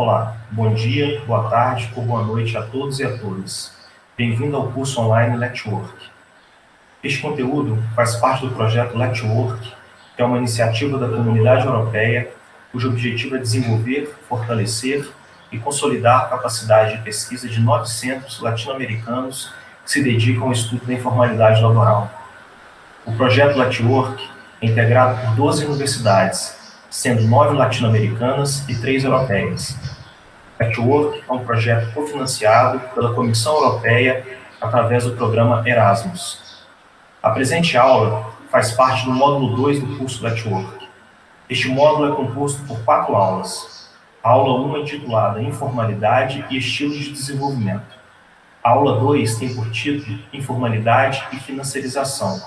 Olá, bom dia, boa tarde ou boa noite a todos e a todas. Bem-vindo ao curso online Letwork. Este conteúdo faz parte do projeto Letwork, que é uma iniciativa da Comunidade Europeia, cujo objetivo é desenvolver, fortalecer e consolidar a capacidade de pesquisa de 9 centros latino-americanos que se dedicam ao estudo da informalidade laboral. O projeto Letwork é integrado por 12 universidades, sendo 9 latino-americanas e 3 europeias. Letwork é um projeto cofinanciado pela Comissão Europeia através do programa Erasmus. A presente aula faz parte do módulo 2 do curso Letwork. Este módulo é composto por 4 aulas. A aula 1 é intitulada Informalidade e Estilos de Desenvolvimento. A aula 2 tem por título Informalidade e Financiarização.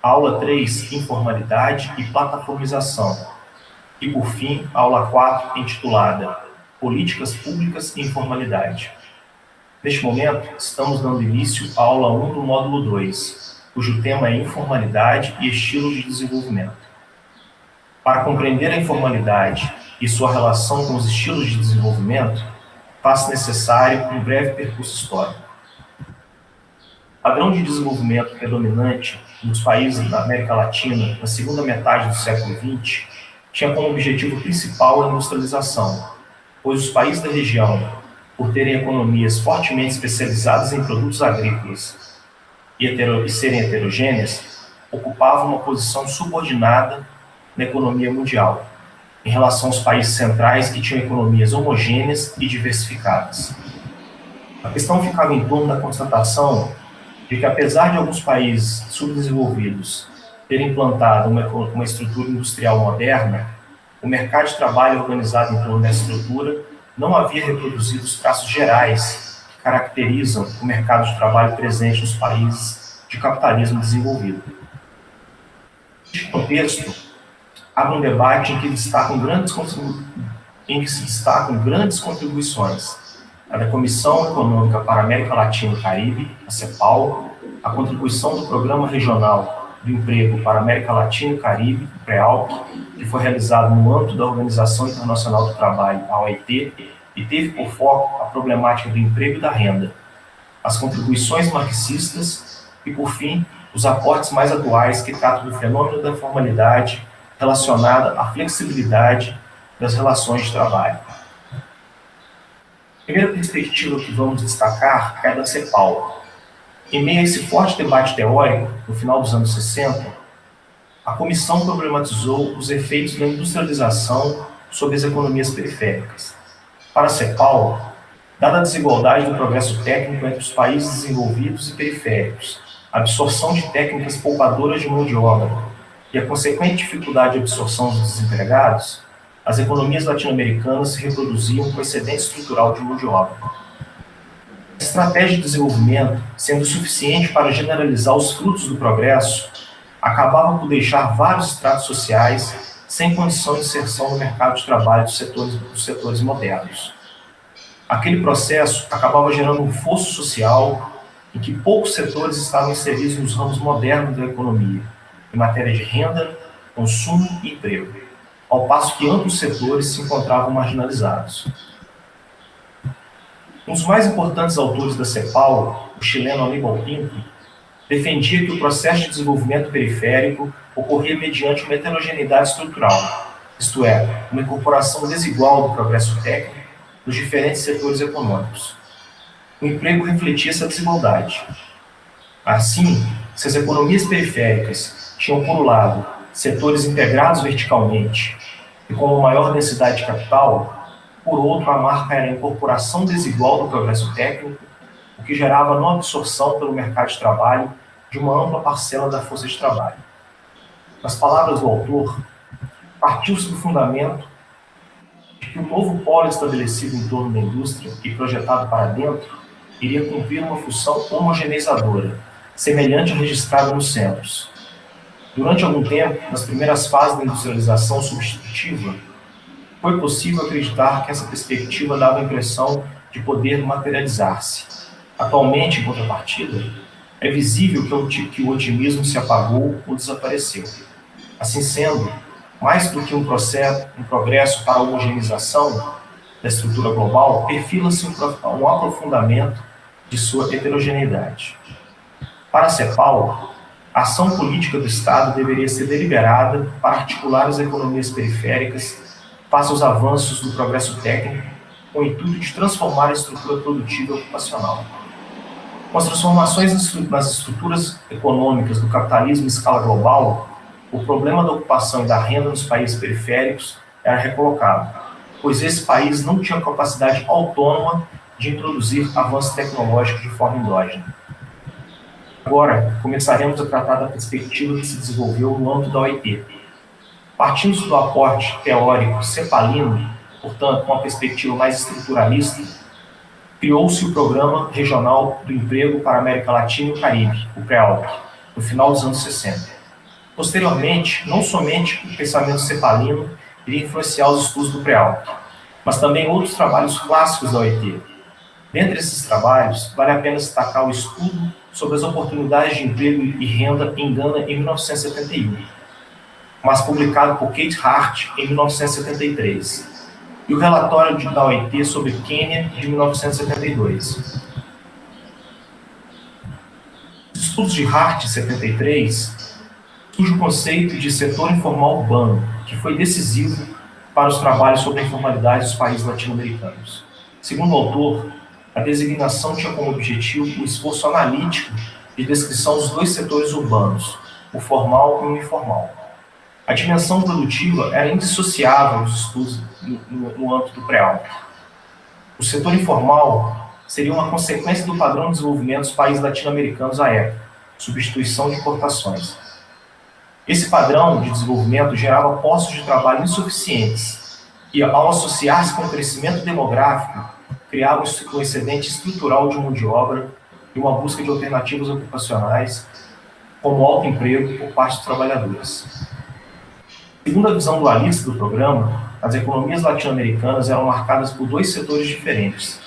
A aula 3, Informalidade e Plataformização. E, por fim, a aula 4, intitulada Políticas Públicas e Informalidade. Neste momento, estamos dando início à aula 1 do módulo 2, cujo tema é Informalidade e Estilos de Desenvolvimento. Para compreender a informalidade e sua relação com os estilos de desenvolvimento, faz-se necessário um breve percurso histórico. O padrão de desenvolvimento predominante nos países da América Latina na segunda metade do século XX tinha como objetivo principal a industrialização, pois os países da região, por terem economias fortemente especializadas em produtos agrícolas e serem heterogêneas, ocupavam uma posição subordinada na economia mundial, em relação aos países centrais que tinham economias homogêneas e diversificadas. A questão ficava em torno da constatação de que, apesar de alguns países subdesenvolvidos terem implantado uma estrutura industrial moderna, o mercado de trabalho organizado em torno dessa estrutura não havia reproduzido os traços gerais que caracterizam o mercado de trabalho presente nos países de capitalismo desenvolvido. Neste contexto, abre um debate em que se destacam grandes contribuições: a da Comissão Econômica para a América Latina e Caribe, a CEPAL, a contribuição do Programa Regional do Emprego para a América Latina e Caribe, o PREALC, que foi realizado no âmbito da Organização Internacional do Trabalho, a OIT, e teve por foco a problemática do emprego e da renda, as contribuições marxistas e, por fim, os aportes mais atuais que tratam do fenômeno da informalidade relacionada à flexibilidade das relações de trabalho. A primeira perspectiva que vamos destacar é a da CEPAL. Em meio a esse forte debate teórico, no final dos anos 60, a comissão problematizou os efeitos da industrialização sobre as economias periféricas. Para a CEPAL, dada a desigualdade do progresso técnico entre os países desenvolvidos e periféricos, a absorção de técnicas poupadoras de mão de obra e a consequente dificuldade de absorção dos desempregados, as economias latino-americanas se reproduziam com excedente estrutural de mão de obra. A estratégia de desenvolvimento, sendo suficiente para generalizar os frutos do progresso, acabava por deixar vários estratos sociais sem condição de inserção no mercado de trabalho dos setores modernos. Aquele processo acabava gerando um fosso social em que poucos setores estavam inseridos nos ramos modernos da economia, em matéria de renda, consumo e emprego, ao passo que amplos setores se encontravam marginalizados. Um dos mais importantes autores da CEPAL, o chileno Aníbal Pinto, defendia que o processo de desenvolvimento periférico ocorria mediante uma heterogeneidade estrutural, isto é, uma incorporação desigual do progresso técnico nos diferentes setores econômicos. O emprego refletia essa desigualdade. Assim, se as economias periféricas tinham, por um lado, setores integrados verticalmente e com uma maior densidade de capital, por outro, a marca era a incorporação desigual do progresso técnico, o que gerava não absorção pelo mercado de trabalho de uma ampla parcela da força de trabalho. Nas palavras do autor, partiu-se do fundamento de que o novo polo estabelecido em torno da indústria e projetado para dentro iria cumprir uma função homogeneizadora, semelhante à registrada nos centros. Durante algum tempo, nas primeiras fases da industrialização substitutiva, foi possível acreditar que essa perspectiva dava a impressão de poder materializar-se. Atualmente, em contrapartida, é visível que o otimismo se apagou ou desapareceu. Assim sendo, mais do que um progresso para a homogeneização, da estrutura global, perfila-se um aprofundamento de sua heterogeneidade. Para a CEPAL, a ação política do Estado deveria ser deliberada para articular as economias periféricas face aos avanços do progresso técnico, com o intuito de transformar a estrutura produtiva e ocupacional. Com as transformações nas estruturas econômicas do capitalismo em escala global, o problema da ocupação e da renda nos países periféricos era recolocado, pois esses países não tinham capacidade autônoma de introduzir avanços tecnológicos de forma endógena. Agora, começaremos a tratar da perspectiva que se desenvolveu no âmbito da OIT. Partindo do aporte teórico cepalino, portanto, com uma perspectiva mais estruturalista, criou-se o Programa Regional do Emprego para a América Latina e o Caribe, o PREALC, no final dos anos 60. Posteriormente, não somente o pensamento cepalino iria influenciar os estudos do PREALC, mas também outros trabalhos clássicos da OIT. Dentre esses trabalhos, vale a pena destacar o estudo sobre as oportunidades de emprego e renda em Gana em 1971, mas publicado por Kate Hart em 1973, e o relatório da OIT sobre Quênia de 1972. Nos estudos de Hart, em 73, surge o conceito de setor informal urbano, que foi decisivo para os trabalhos sobre a informalidade dos países latino-americanos. Segundo o autor, a designação tinha como objetivo o esforço analítico de descrição dos dois setores urbanos, o formal e o informal. A dimensão produtiva era indissociável dos estudos no âmbito do PREALC. O setor informal seria uma consequência do padrão de desenvolvimento dos países latino-americanos à época, substituição de importações. Esse padrão de desenvolvimento gerava postos de trabalho insuficientes e, ao associar-se com o crescimento demográfico, criava um excedente estrutural de mão de obra e uma busca de alternativas ocupacionais, como o alto emprego por parte dos trabalhadores. Segundo a visão dualista do programa, as economias latino-americanas eram marcadas por dois setores diferentes.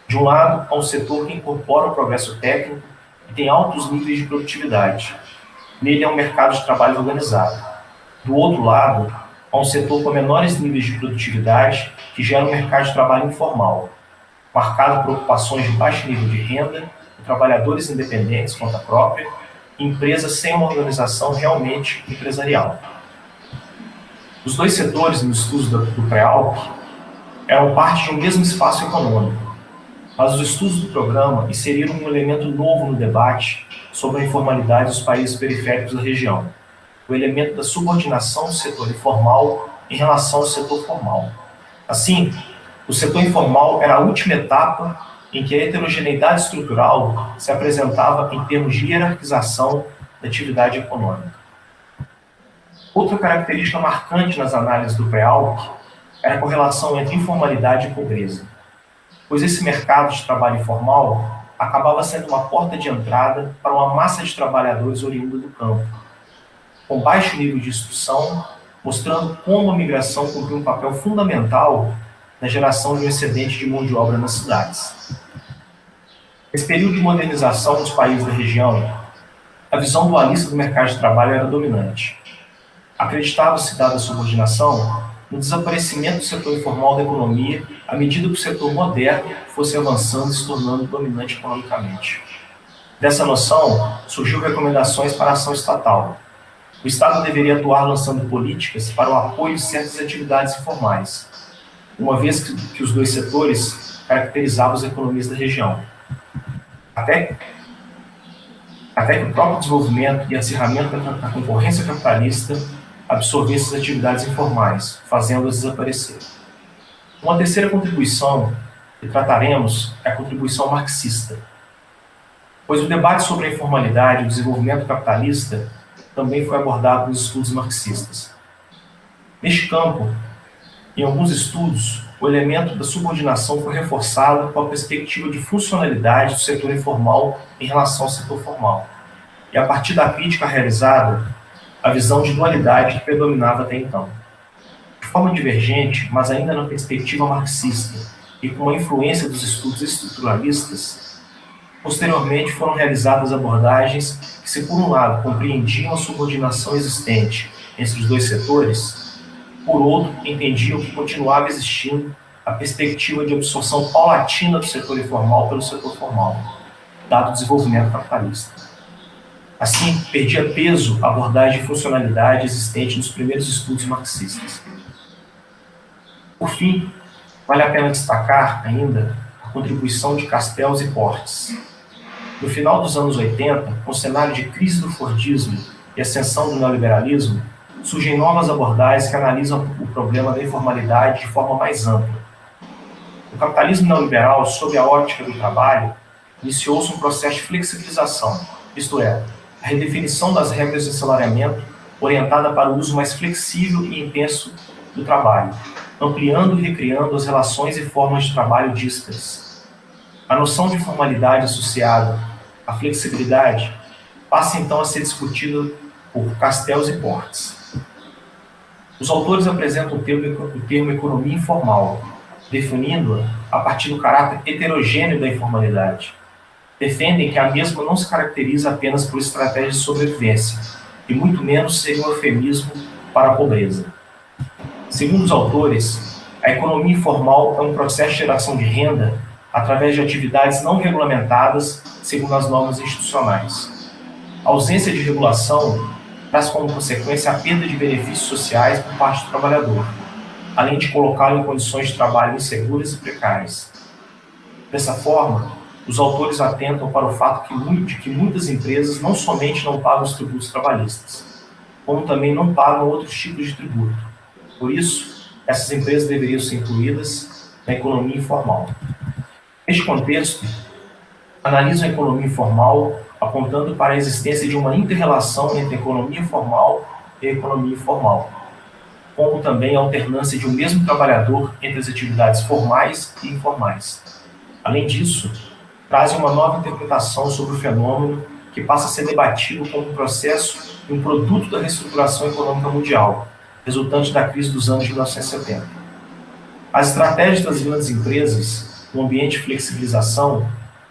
De um lado, há um setor que incorpora o progresso técnico e tem altos níveis de produtividade. Nele é um mercado de trabalho organizado. Do outro lado, há um setor com menores níveis de produtividade que gera um mercado de trabalho informal, marcado por ocupações de baixo nível de renda, por trabalhadores independentes, conta própria, e empresas sem uma organização realmente empresarial. Os dois setores nos estudos do PREALC eram parte de um mesmo espaço econômico, mas os estudos do programa inseriram um elemento novo no debate sobre a informalidade dos países periféricos da região, o elemento da subordinação do setor informal em relação ao setor formal. Assim, o setor informal era a última etapa em que a heterogeneidade estrutural se apresentava em termos de hierarquização da atividade econômica. Outra característica marcante nas análises do PREALC era a correlação entre informalidade e pobreza, pois esse mercado de trabalho informal acabava sendo uma porta de entrada para uma massa de trabalhadores oriunda do campo, com baixo nível de instrução, mostrando como a migração cumpriu um papel fundamental na geração de um excedente de mão de obra nas cidades. Nesse período de modernização dos países da região, a visão dualista do mercado de trabalho era dominante. Acreditava-se, dada a subordinação, no desaparecimento do setor informal da economia à medida que o setor moderno fosse avançando e se tornando dominante economicamente. Dessa noção, surgiu recomendações para a ação estatal. O Estado deveria atuar lançando políticas para o apoio de certas atividades informais, uma vez que os dois setores caracterizavam as economias da região. Até que o próprio desenvolvimento e acirramento da concorrência capitalista absorvesse as atividades informais, fazendo-as desaparecer. Uma terceira contribuição que trataremos é a contribuição marxista, pois o debate sobre a informalidade e o desenvolvimento capitalista também foi abordado nos estudos marxistas. Neste campo, em alguns estudos, o elemento da subordinação foi reforçado com a perspectiva de funcionalidade do setor informal em relação ao setor formal. E a partir da crítica realizada, a visão de dualidade que predominava até então. De forma divergente, mas ainda na perspectiva marxista e com a influência dos estudos estruturalistas, posteriormente foram realizadas abordagens que, se por um lado compreendiam a subordinação existente entre os dois setores, por outro entendiam que continuava existindo a a perspectiva de absorção paulatina do setor informal pelo setor formal, dado o desenvolvimento capitalista. Assim, perdia peso a abordagem de funcionalidade existente nos primeiros estudos marxistas. Por fim, vale a pena destacar ainda a contribuição de Castells e Portes. No final dos anos 80, com o cenário de crise do Fordismo e ascensão do neoliberalismo, surgem novas abordagens que analisam o problema da informalidade de forma mais ampla. O capitalismo neoliberal, sob a ótica do trabalho, iniciou-se um processo de flexibilização, isto é, a redefinição das regras de assalariamento orientada para o uso mais flexível e intenso do trabalho, ampliando e recriando as relações e formas de trabalho díspares. A noção de formalidade associada à flexibilidade passa então a ser discutida por Castells e Portes. Os autores apresentam o termo economia informal, definindo-a a partir do caráter heterogêneo da informalidade. Defendem que a mesma não se caracteriza apenas por estratégias de sobrevivência, e muito menos seria um eufemismo para a pobreza. Segundo os autores, a economia informal é um processo de geração de renda através de atividades não regulamentadas segundo as normas institucionais. A ausência de regulação traz como consequência a perda de benefícios sociais por parte do trabalhador, além de colocá-lo em condições de trabalho inseguras e precárias. Dessa forma, os autores atentam para o fato de que muitas empresas não somente não pagam os tributos trabalhistas, como também não pagam outros tipos de tributo. Por isso, essas empresas deveriam ser incluídas na economia informal. Neste contexto, analisam a economia informal apontando para a existência de uma inter-relação entre a economia formal e a economia informal, como também a alternância de um mesmo trabalhador entre as atividades formais e informais. Além disso, trazem uma nova interpretação sobre o fenômeno que passa a ser debatido como um processo e um produto da reestruturação econômica mundial, resultante da crise dos anos de 1970. As estratégias das grandes empresas, no ambiente de flexibilização,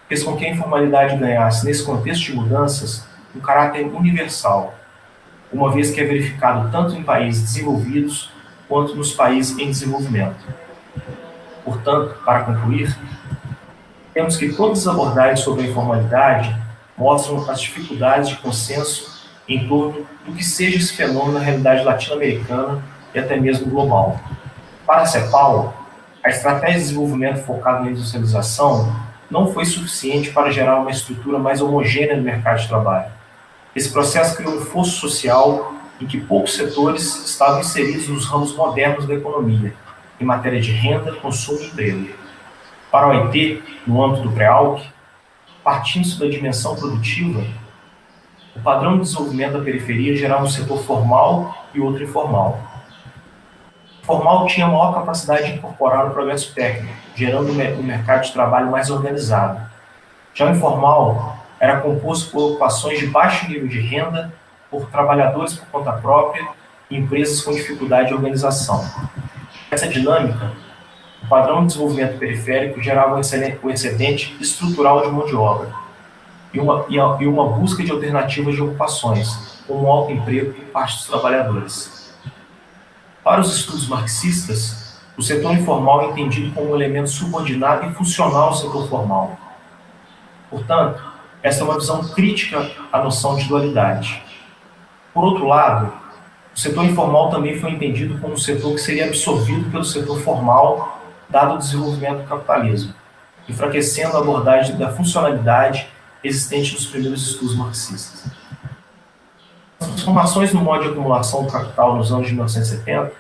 fez com que a informalidade ganhasse, nesse contexto de mudanças, um caráter universal, uma vez que é verificado tanto em países desenvolvidos quanto nos países em desenvolvimento. Portanto, para concluir, temos que todas as abordagens sobre a informalidade mostram as dificuldades de consenso em torno do que seja esse fenômeno na realidade latino-americana e até mesmo global. Para a CEPAL, a estratégia de desenvolvimento focada na industrialização não foi suficiente para gerar uma estrutura mais homogênea no mercado de trabalho. Esse processo criou um fosso social em que poucos setores estavam inseridos nos ramos modernos da economia, em matéria de renda, consumo e emprego. Para a OIT, no âmbito do pré-ALC, partindo-se da dimensão produtiva, o padrão de desenvolvimento da periferia gerava um setor formal e outro informal. O formal tinha maior capacidade de incorporar o progresso técnico, gerando um mercado de trabalho mais organizado. Já o informal era composto por ocupações de baixo nível de renda, por trabalhadores por conta própria e empresas com dificuldade de organização. Essa dinâmica, o padrão de desenvolvimento periférico gerava um excedente estrutural de mão de obra e uma busca de alternativas de ocupações, como o alto emprego por parte dos trabalhadores. Para os estudos marxistas, o setor informal é entendido como um elemento subordinado e funcional ao setor formal. Portanto, essa é uma visão crítica à noção de dualidade. Por outro lado, o setor informal também foi entendido como um setor que seria absorvido pelo setor formal, dado o desenvolvimento do capitalismo, enfraquecendo a abordagem da funcionalidade existente nos primeiros estudos marxistas. As transformações no modo de acumulação do capital nos anos de 1970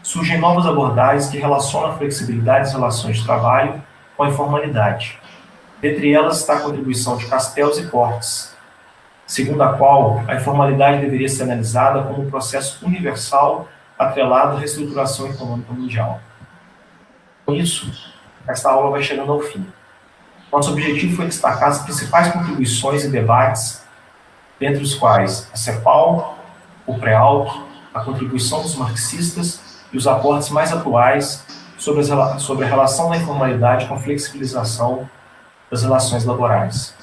surgem novas abordagens que relacionam a flexibilidade das relações de trabalho com a informalidade. Dentre elas está a contribuição de Castells e Portes, segundo a qual a informalidade deveria ser analisada como um processo universal atrelado à reestruturação econômica mundial. Com isso, esta aula vai chegando ao fim. Nosso objetivo foi destacar as principais contribuições e debates, dentre os quais a CEPAL, o pré-ALC, a contribuição dos marxistas e os aportes mais atuais sobre a relação da informalidade com a flexibilização das relações laborais.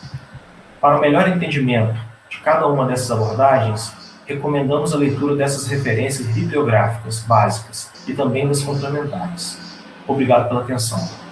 Para o melhor entendimento de cada uma dessas abordagens, recomendamos a leitura dessas referências bibliográficas básicas e também das complementares. Obrigado pela atenção.